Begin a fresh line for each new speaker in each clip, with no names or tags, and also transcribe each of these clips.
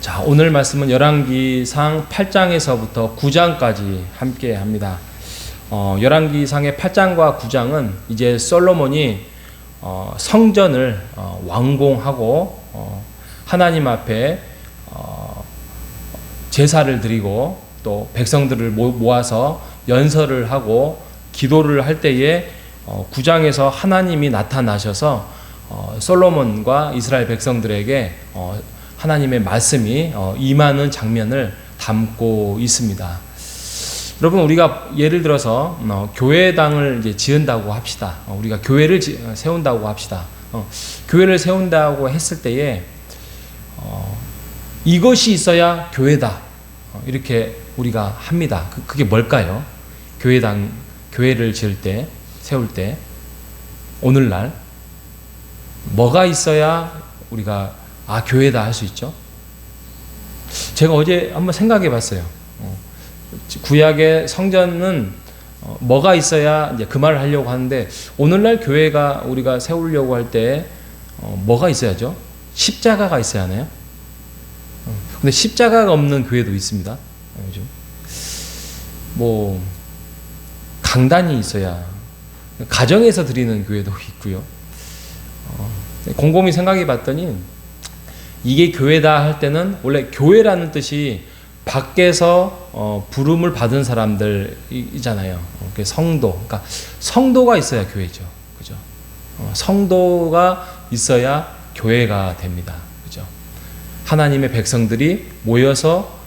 자, 오늘 말씀은 열왕기상 8장에서부터 9장까지 함께 합니다. 열왕기상의 8장과 9장은 이제 솔로몬이 성전을 완공하고 하나님 앞에 제사를 드리고 또 백성들을 모아서 연설을 하고 기도를 할 때에 9장에서 하나님이 나타나셔서 솔로몬과 이스라엘 백성들에게 하나님의 말씀이 임하는 장면을 담고 있습니다. 여러분, 우리가 예를 들어서 교회당을 이제 지은다고 합시다. 우리가 교회를 세운다고 합시다. 교회를 세운다고 했을 때에 이것이 있어야 교회다. 이렇게 우리가 합니다. 그게 뭘까요? 교회를 지을 때, 세울 때, 오늘날 뭐가 있어야 우리가 교회다 할 수 있죠? 제가 어제 한번 생각해 봤어요. 구약의 성전은 뭐가 있어야 이제 그 말을 하려고 하는데, 오늘날 교회가 우리가 세우려고 할 때 뭐가 있어야죠? 십자가가 있어야 하나요? 근데 십자가가 없는 교회도 있습니다. 요즘 강단이 있어야, 가정에서 드리는 교회도 있고요. 곰곰이 생각해 봤더니 이게 교회다 할 때는 원래 교회라는 뜻이 밖에서 부름을 받은 사람들이잖아요. 성도, 그러니까 성도가 있어야 교회죠, 그죠? 성도가 있어야 교회가 됩니다, 그죠? 하나님의 백성들이 모여서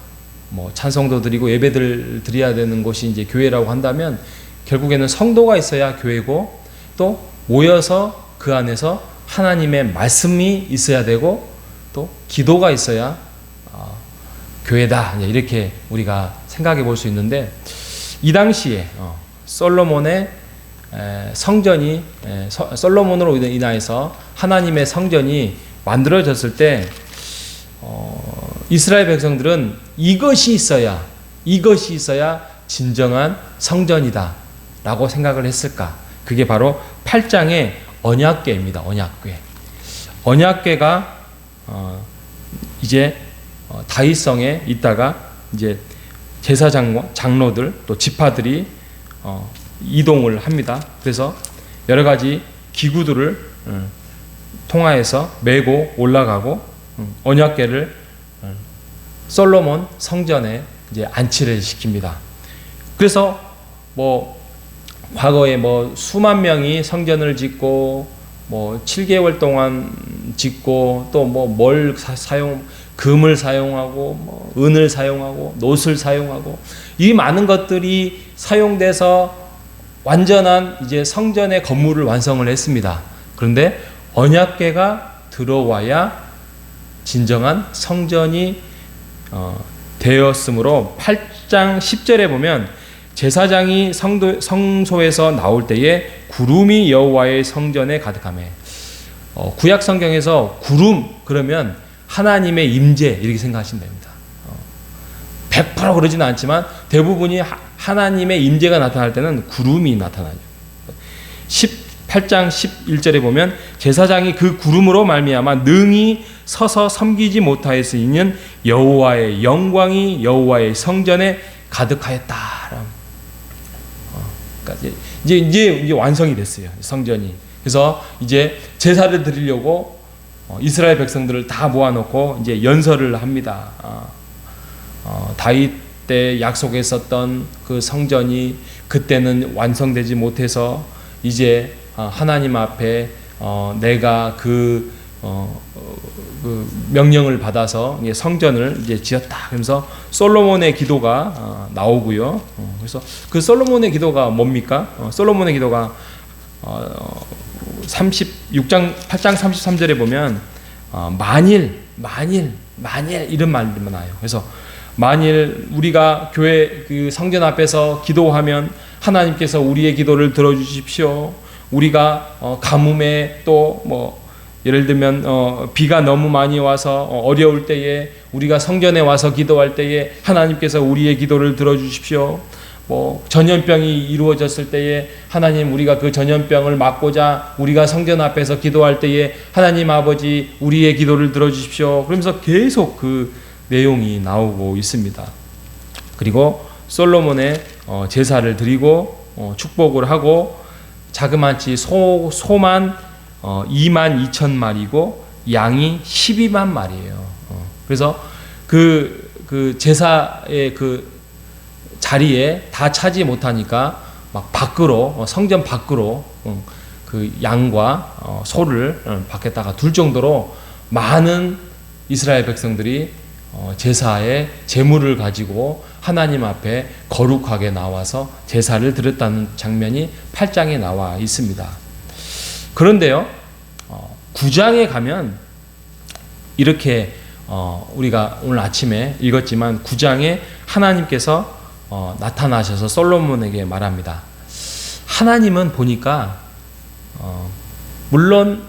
찬송도 드리고 예배들 드려야 되는 곳이 이제 교회라고 한다면, 결국에는 성도가 있어야 교회고, 또 모여서 그 안에서 하나님의 말씀이 있어야 되고, 또 기도가 있어야 교회다, 이렇게 우리가 생각해 볼 수 있는데, 이 당시에 솔로몬의 성전이, 솔로몬으로 인하여서 하나님의 성전이 만들어졌을 때 이스라엘 백성들은 이것이 있어야 진정한 성전이다 라고 생각을 했을까? 그게 바로 8장의 언약궤입니다. 언약궤가 이제 다윗성에 있다가 이제 제사장로들 또 지파들이 이동을 합니다. 그래서 여러 가지 기구들을 통하여서 메고 올라가고 언약궤를 솔로몬 성전에 이제 안치를 시킵니다. 그래서 과거에 수만 명이 성전을 짓고 7개월 동안 짓고, 또 금을 사용하고 은을 사용하고 놋을 사용하고, 이 많은 것들이 사용돼서 완전한 이제 성전의 건물을 완성을 했습니다. 그런데 언약궤가 들어와야 진정한 성전이 되었으므로 8장 10절에 보면 제사장이 성소에서 나올 때에 구름이 여호와의 성전에 가득하매. 구약 성경에서 구름 그러면 하나님의 임재 이렇게 생각하시면 됩니다. 100% 그러지는 않지만 대부분이 하나님의 임재가 나타날 때는 구름이 나타나죠. 8장 11절에 보면 제사장이 그 구름으로 말미암아 능히 서서 섬기지 못하였으니 여호와의 영광이 여호와의 성전에 가득하였다. 그러니까 이제 완성이 됐어요, 성전이. 그래서 이제 제사를 드리려고 이스라엘 백성들을 다 모아놓고 이제 연설을 합니다. 다윗 때 약속했었던 그 성전이 그때는 완성되지 못해서 이제 하나님 앞에 내가 그 명령을 받아서 성전을 이제 지었다. 그러면서 솔로몬의 기도가 나오고요. 그래서 그 솔로몬의 기도가 뭡니까? 솔로몬의 기도가 8장 33절에 보면 만일 이런 말들만 나와요. 그래서 만일 우리가 교회 그 성전 앞에서 기도하면 하나님께서 우리의 기도를 들어주십시오. 우리가 가뭄에 또 예를 들면 비가 너무 많이 와서 어려울 때에 우리가 성전에 와서 기도할 때에 하나님께서 우리의 기도를 들어주십시오. 전염병이 이루어졌을 때에 하나님, 우리가 그 전염병을 막고자 우리가 성전 앞에서 기도할 때에 하나님 아버지 우리의 기도를 들어주십시오. 그러면서 계속 그 내용이 나오고 있습니다. 그리고 솔로몬의 제사를 드리고 축복을 하고 자그마치 소만 2만 2천 마리고 양이 12만 마리예요. 그래서 그 제사의 그 자리에 다 차지 못하니까 막 밖으로 성전 밖으로 그 양과 소를 밖에다가 둘 정도로 많은 이스라엘 백성들이 제사의 제물을 가지고 하나님 앞에 거룩하게 나와서 제사를 드렸다는 장면이 8장에 나와 있습니다. 그런데요, 9장에 가면 이렇게 우리가 오늘 아침에 읽었지만 9장에 하나님께서 나타나셔서 솔로몬에게 말합니다. 하나님은 보니까 물론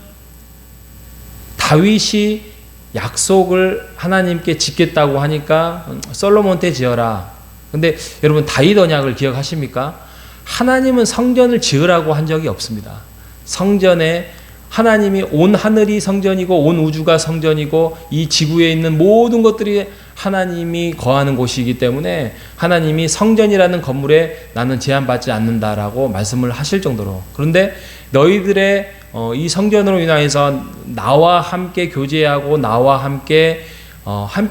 다윗이 약속을 하나님께 짓겠다고 하니까 솔로몬 때 지어라. 근데 여러분 다윗 언약을 기억하십니까? 하나님은 성전을 지으라고 한 적이 없습니다. 성전에 하나님이 온 하늘이 성전이고 온 우주가 성전이고 이 지구에 있는 모든 것들이 하나님이 거하는 곳이기 때문에 하나님이 성전이라는 건물에 나는 제한받지 않는다라고 말씀을 하실 정도로. 그런데 너희들의 이 성전으로 인하여서 나와 함께 교제하고 나와 함께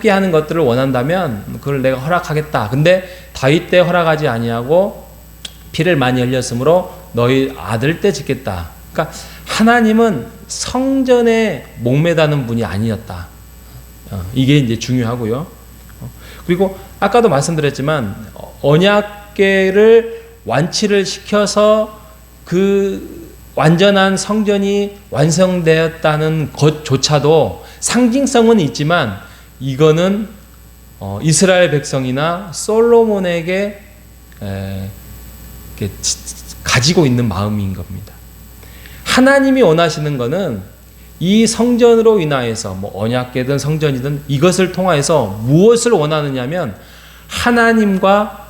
하는 것들을 원한다면 그걸 내가 허락하겠다. 근데 다윗 때 허락하지 아니하고 피를 많이 흘렸으므로 너희 아들 때 짓겠다. 그러니까 하나님은 성전에 목매다는 분이 아니었다. 이게 이제 중요하고요. 그리고 아까도 말씀드렸지만 언약궤를 완치를 시켜서 그 완전한 성전이 완성되었다는 것조차도 상징성은 있지만 이거는 이스라엘 백성이나 솔로몬에게 가지고 있는 마음인 겁니다. 하나님이 원하시는 것은 이 성전으로 인하여서 언약궤든 성전이든 이것을 통하여서 무엇을 원하느냐면 하나님과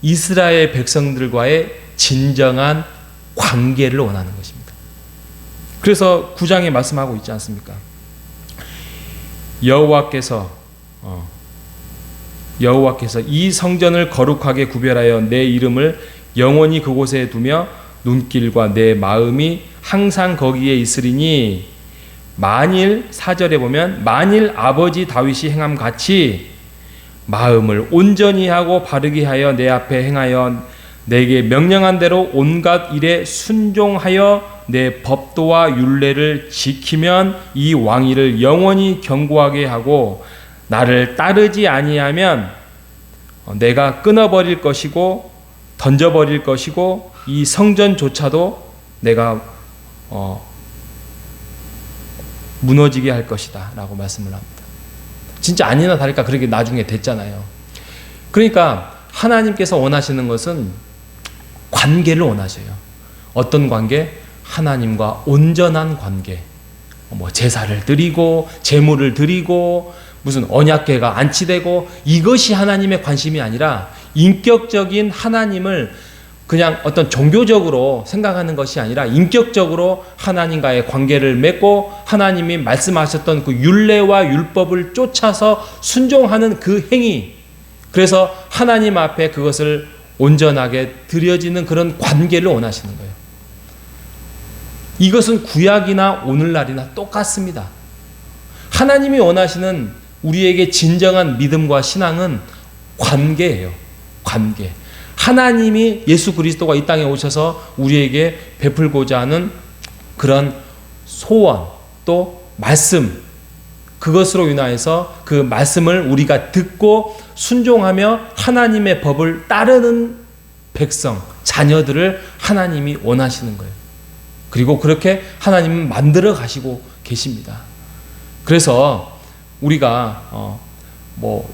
이스라엘 백성들과의 진정한 관계를 원하는 것입니다. 그래서 9장에 말씀하고 있지 않습니까? 여호와께서 이 성전을 거룩하게 구별하여 내 이름을 영원히 그곳에 두며 눈길과 내 마음이 항상 거기에 있으리니 만일 4절에 보면 만일 아버지 다윗이 행함같이 마음을 온전히 하고 바르게 하여 내 앞에 행하여 내게 명령한 대로 온갖 일에 순종하여 내 법도와 율례를 지키면 이 왕위를 영원히 견고하게 하고 나를 따르지 아니하면 내가 끊어버릴 것이고 던져버릴 것이고 이 성전조차도 내가 무너지게 할 것이다 라고 말씀을 합니다. 진짜 아니나 다를까 그렇게 나중에 됐잖아요. 그러니까 하나님께서 원하시는 것은 관계를 원하셔요. 어떤 관계? 하나님과 온전한 관계. 제사를 드리고 제물을 드리고 무슨 언약궤가 안치되고 이것이 하나님의 관심이 아니라 인격적인 하나님을 그냥 어떤 종교적으로 생각하는 것이 아니라 인격적으로 하나님과의 관계를 맺고 하나님이 말씀하셨던 그 율례와 율법을 쫓아서 순종하는 그 행위. 그래서 하나님 앞에 그것을 온전하게 드려지는 그런 관계를 원하시는 거예요. 이것은 구약이나 오늘날이나 똑같습니다. 하나님이 원하시는 우리에게 진정한 믿음과 신앙은 관계예요. 관계. 하나님이 예수 그리스도가 이 땅에 오셔서 우리에게 베풀고자 하는 그런 소원 또 말씀, 그것으로 인하여서 그 말씀을 우리가 듣고 순종하며 하나님의 법을 따르는 백성, 자녀들을 하나님이 원하시는 거예요. 그리고 그렇게 하나님은 만들어 가시고 계십니다. 그래서 우리가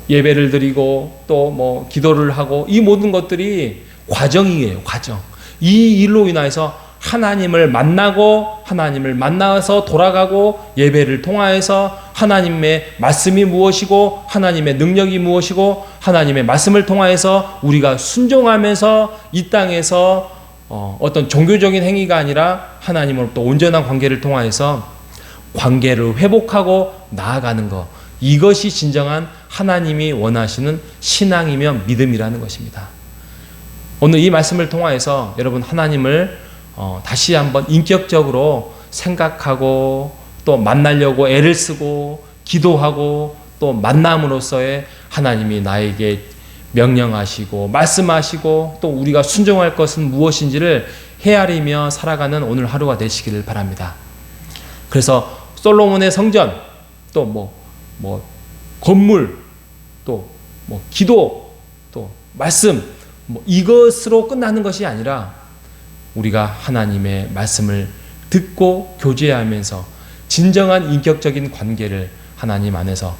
예배를 드리고 또 기도를 하고 이 모든 것들이 과정이에요. 과정. 이 일로 인하여서 하나님을 만나고 하나님을 만나서 돌아가고 예배를 통하여서 하나님의 말씀이 무엇이고 하나님의 능력이 무엇이고 하나님의 말씀을 통하여서 우리가 순종하면서 이 땅에서 어떤 종교적인 행위가 아니라 하나님으로부터 온전한 관계를 통하여서 관계를 회복하고 나아가는 것, 이것이 진정한 하나님이 원하시는 신앙이며 믿음이라는 것입니다. 오늘 이 말씀을 통하여서 여러분 하나님을 다시 한번 인격적으로 생각하고 또 만나려고 애를 쓰고 기도하고 또 만남으로써의 하나님이 나에게 명령하시고 말씀하시고 또 우리가 순종할 것은 무엇인지를 헤아리며 살아가는 오늘 하루가 되시기를 바랍니다. 그래서 솔로몬의 성전, 또 건물, 또 기도, 또 말씀, 이것으로 끝나는 것이 아니라 우리가 하나님의 말씀을 듣고 교제하면서 진정한 인격적인 관계를 하나님 안에서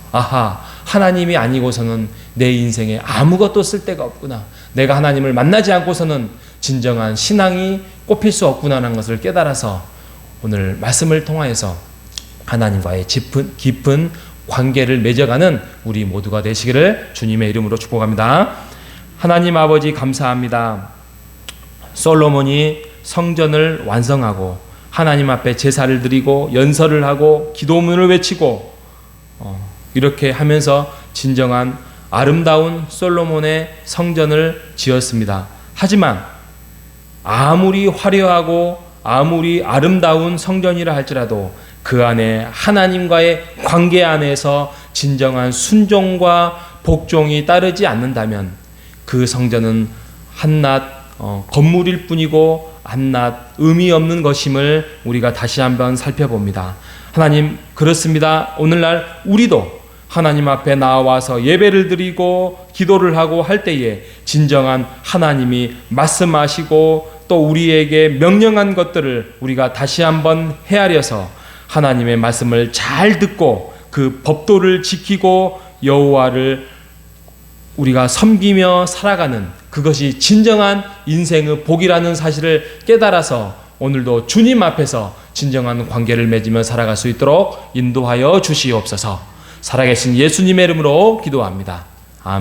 하나님이 아니고서는 내 인생에 아무것도 쓸데가 없구나. 내가 하나님을 만나지 않고서는 진정한 신앙이 꼽힐 수 없구나라는 것을 깨달아서 오늘 말씀을 통하여서 하나님과의 깊은 관계를 맺어가는 우리 모두가 되시기를 주님의 이름으로 축복합니다. 하나님 아버지 감사합니다. 솔로몬이 성전을 완성하고 하나님 앞에 제사를 드리고 연설을 하고 기도문을 외치고 이렇게 하면서 진정한 아름다운 솔로몬의 성전을 지었습니다. 하지만 아무리 화려하고 아무리 아름다운 성전이라 할지라도 그 안에 하나님과의 관계 안에서 진정한 순종과 복종이 따르지 않는다면 그 성전은 한낱 건물일 뿐이고 한낱 의미 없는 것임을 우리가 다시 한번 살펴봅니다. 하나님 그렇습니다. 오늘날 우리도 하나님 앞에 나와서 예배를 드리고 기도를 하고 할 때에 진정한 하나님이 말씀하시고 또 우리에게 명령한 것들을 우리가 다시 한번 헤아려서 하나님의 말씀을 잘 듣고 그 법도를 지키고 여호와를 우리가 섬기며 살아가는 그것이 진정한 인생의 복이라는 사실을 깨달아서 오늘도 주님 앞에서 진정한 관계를 맺으며 살아갈 수 있도록 인도하여 주시옵소서. 살아계신 예수님의 이름으로 기도합니다.